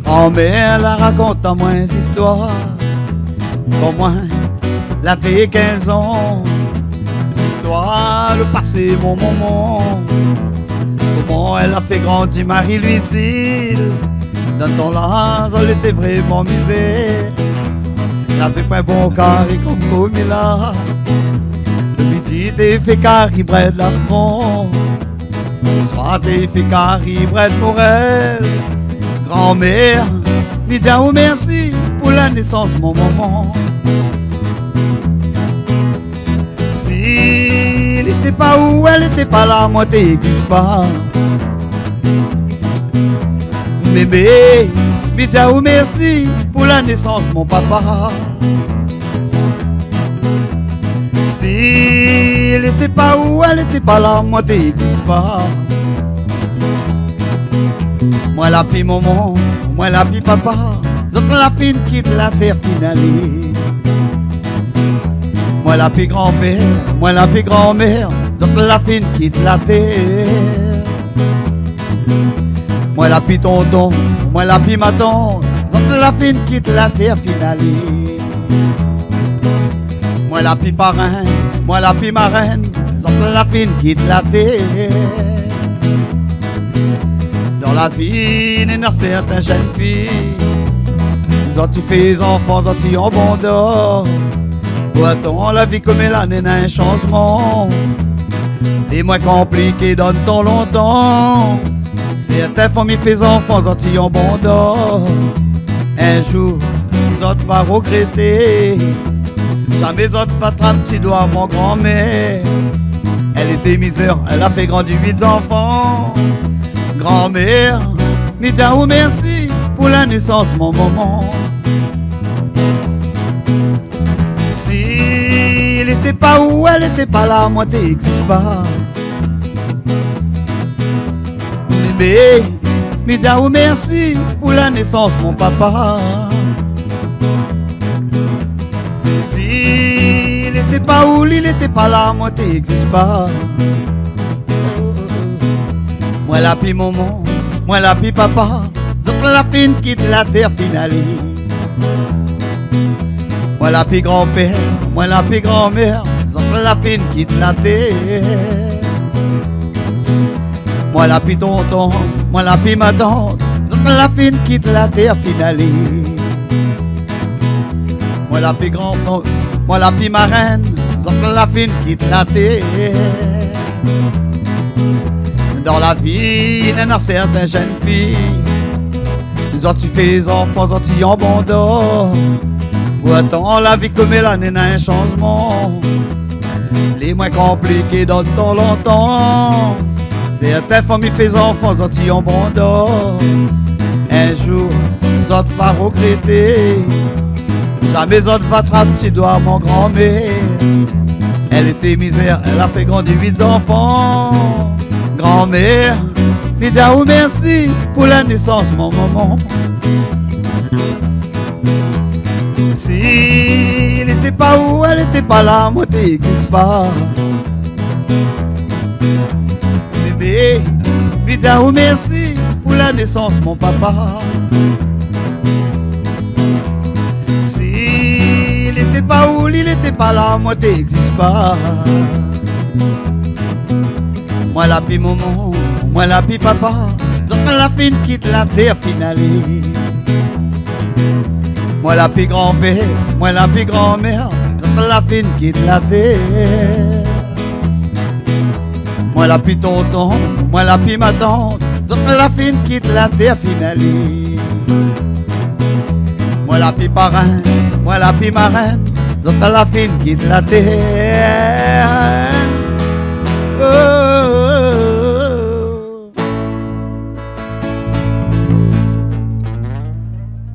Grand-mère la raconte à moi des histoires. Pour moi, la fait 15 ans. Des histoires, le passé, mon moment. Comment elle a fait grandir Marie-Louisille. Dans ton âge, elle était vraiment misère. Elle avait pas un bon carré comme Comila. Le midi, t'es fait carré, Brad Lastron. Le soir, t'es fait carré, Brad Morel. Grand-mère, dis ou merci pour la naissance, mon maman. S'il n'était pas où, elle n'était pas là, moi t'existes pas. Bébé, dis ou merci pour la naissance, mon papa. S'il n'était pas où, elle n'était pas là, moi t'existes pas. Moi la pi maman, moi la pi papa, zot la fin quitte la terre finale. Moi la pi grand-père, moi la pi grand-mère, zot la fin quitte la terre. Moi la pi tonton, moi la pi ma tante, zot la fin quitte la terre finale. Moi la pi parrain, moi la pi marraine, zot la fin quitte la terre. Dans la vie, il y a certaines jeunes filles. Ils ont tu fait les enfants, ils ont tu en bon d'or. Pourtant, la vie comme elle a un changement. Les moins compliqués donnent tant longtemps. Certaines familles fait les enfants, ils ont tu en bon d'or. Un jour, ils ont pas regretter. Jamais ils ont pas trame, tu dois mon grand-mère. Elle était misère, elle a fait grandir 8 enfants. Grand-mère, dis ou merci pour la naissance, mon maman. S'il n'était pas où, elle n'était pas là, moi t'existes pas. Bébé, dis ou merci pour la naissance, mon papa. S'il n'était pas où, il n'était pas là, moi t'existes pas. Moi la pi maman, moi la pi papa, zot la fin quitte la terre finale. Moi la pi grand-père, moi la pi grand-mère, zot la fin quitte la terre. Moi la pi tonton, moi la pi ma tante, zot la fin quitte la terre finale. Moi la pi grand-père, moi la pi marraine, zot la fin quitte la terre. Dans la vie, il y a certaines jeunes filles. Ils ont tu fait les enfants, ils ont tu en bon d'or. Pourtant, la vie comme elle a un changement. Les moins compliqués donnent tant longtemps. Certaines familles fait les enfants, ils ont tu en bon d'or. Un jour, ils ont pas regretter. Jamais ils ont pas trapper, tu dois mon grand-mère. Elle était misère, elle a fait grandir 8 enfants. Grand-mère, dis ou merci pour la naissance, mon maman. S'il n'était pas où, elle n'était pas là, moi t'existes pas. Bébé, dis ou merci pour la naissance, mon papa. S'il n'était pas où, il n'était pas là, moi t'existes pas. Moi la pi maman, moi la pi papa, zot la fin quitte la terre finale. Moi la pi grand-père, moi la pi grand-mère, zot la fin quitte la terre. Moi la pi tonton, moi la pi ma tante, zot la fin quitte la terre finale. Moi la pi parrain, moi la pi marraine, zot la fin quitte la terre.